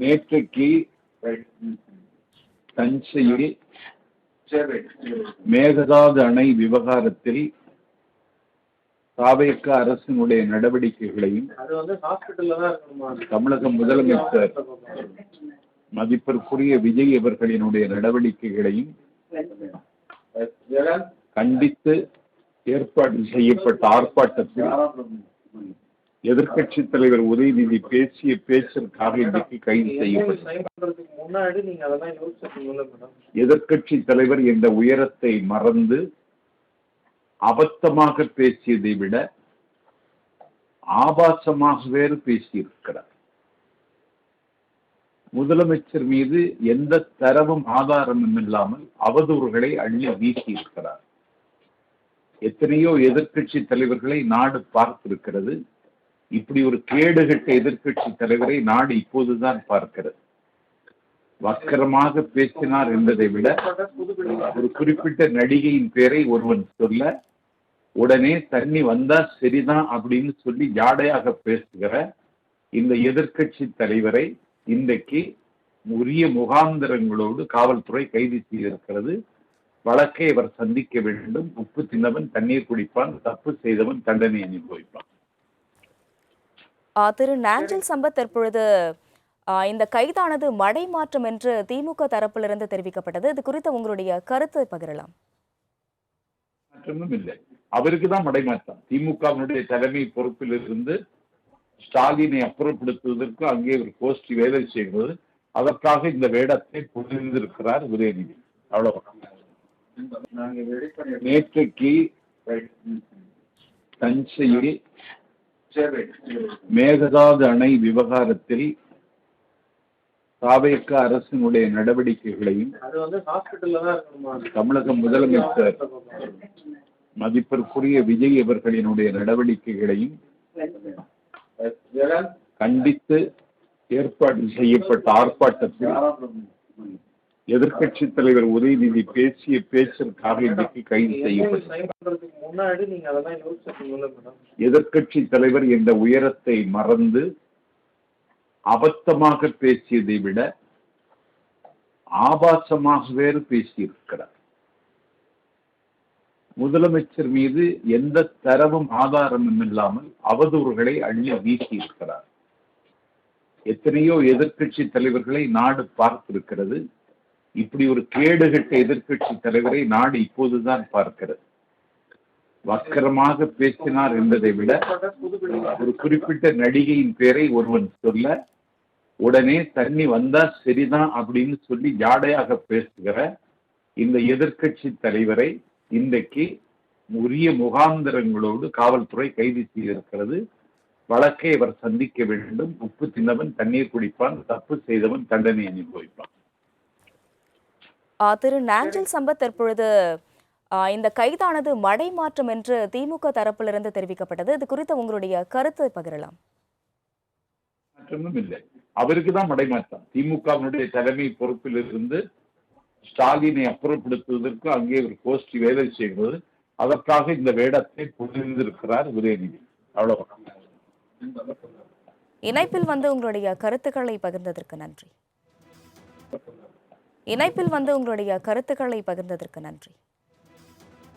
நேற்றைக்கு தஞ்சையில் மேகதாது அணை விவகாரத்தில் தாவேக அரசினுடைய நடவடிக்கைகளையும் தமிழக முதலமைச்சர் மதிப்பிற்குரிய விஜய் அவர்களினுடைய நடவடிக்கைகளையும் கண்டித்து ஏற்பாடு செய்யப்பட்ட ஆர்ப்பாட்டத்தில் எதிர்கட்சி தலைவர் உதயநிதி பேசிய பேச்சிற்காக இன்றைக்கு கைது செய்யப்பட்டார். எதிர்கட்சி தலைவர் என்ற உயரத்தை மறந்து அபத்தமாக பேசியதை விட ஆபாசமாக வேறு பேசியிருக்கிறார். முதலமைச்சர் மீது எந்த தரவும் ஆதாரமும் இல்லாமல் அவதூறுகளை அள்ளி வீசியிருக்கிறார். எத்தனையோ எதிர்கட்சி தலைவர்களை நாடு பார்த்திருக்கிறது. இப்படி ஒரு கேடுகட்ட எதிர்கட்சி தலைவரை நாடு இப்போதுதான் பார்க்கிறது. வக்கரமாக பேசினார் என்பதை விட ஒரு குறிப்பிட்ட நடிகையின் பெயரை ஒருவன் சொல்ல உடனே தண்ணி வந்தா சரிதான் அப்படின்னு சொல்லி ஜாடையாக பேசுகிற இந்த எதிர்கட்சி தலைவரை இன்றைக்கு உரிய முகாந்திரங்களோடு காவல்துறை கைது செய்திருக்கிறது. வழக்கை அவர் சந்திக்க வேண்டும். உப்பு தின்னவன் தண்ணீர் குடிப்பான், தப்பு செய்தவன் தண்டனை அனுபவிப்பான். திரு நாஞ்சில் சம்பத் தற்பொழுது இந்த கைதானது மடை மாற்றம் என்று திமுக தரப்பிலிருந்து தெரிவிக்கப்பட்டது. இது குறித்து உங்களுடைய கருத்தை பகிரலாம். மாற்றமும் இல்லை, அவருக்கு தான் மடை மாற்றம். திமுகவினுடைய தலைமை பொறுப்பில் இருந்து ஸ்டாலினை அப்புறப்படுத்துவதற்கு அங்கே ஒரு கோஷ்டி வேலை செய்வது, அதற்காக இந்த வேடத்தை புரிந்திருக்கிறார் உதயநிதி. அவ்வளவு. நேற்றைக்கு தஞ்சையில் மேகதாது அணை விவகாரத்தில் தாவேக அரசினுடைய நடவடிக்கைகளையும் தமிழக முதலமைச்சர் மதிப்பிற்குரிய விஜய் அவர்களினுடைய நடவடிக்கைகளையும் கண்டித்து ஏற்பாடு செய்யப்பட்ட ஆர்ப்பாட்டத்தில் எதிர்கட்சி தலைவர் உதயநிதி பேசிய பேச்சிற்காக இன்றைக்கு கைது செய்யப்பட்டார். எதிர்கட்சி தலைவர் என்ற உயரத்தை மறந்து அபத்தமாக பேசியதை விட ஆபாசமாக வேறு பேசியிருக்கிறார். முதலமைச்சர் மீது எந்த தரவும் ஆதாரமும் இல்லாமல் அவதூறுகளை அள்ளி வீசியிருக்கிறார். எத்தனையோ எதிர்கட்சி தலைவர்களை நாடு பார்த்திருக்கிறது. இப்படி ஒரு கேடுகட்ட எதிர்கட்சி தலைவரை நாடு இப்போதுதான் பார்க்கிறது. வக்கரமாக பேசினார் என்பதை விட ஒரு குறிப்பிட்ட நடிகையின் பெயரை ஒருவன் சொல்ல உடனே தண்ணி வந்தா சரிதான் அப்படின்னு சொல்லி ஜாடையாக பேசுகிற இந்த எதிர்கட்சி தலைவரை இன்றைக்கு உரிய முகாந்திரங்களோடு காவல்துறை கைது செய்திருக்கிறது. வழக்கை அவர் சந்திக்க வேண்டும். உப்பு தின்னவன் தண்ணீர் குடிப்பான், தப்பு செய்தவன் தண்டனை அனுபவிப்பான். திரு நாஞ்சில் சம்பத் தற்பொழுது இந்த கைதானது மடை மாற்றம் என்று திமுக தரப்பிலிருந்து தெரிவிக்கப்பட்டது. இது குறித்து உங்களுடைய கருத்தை பகிரலாம். மாற்றமும் இல்லை, அவருக்கு தான் மடை மாற்றம். திமுகவினுடைய தலைமை பொறுப்பில் இருந்து ஸ்டாலினை அப்புறப்படுத்துவதற்கு அங்கே ஒரு கோஷ்டி வேலை செய்வது, அதற்காக இந்த வேடத்தை புரிந்திருக்கிறார் உதயநிதி. அவ்வளவு. இணைப்பில் வந்து உங்களுடைய கருத்துக்களை பகிர்ந்ததற்கு நன்றி.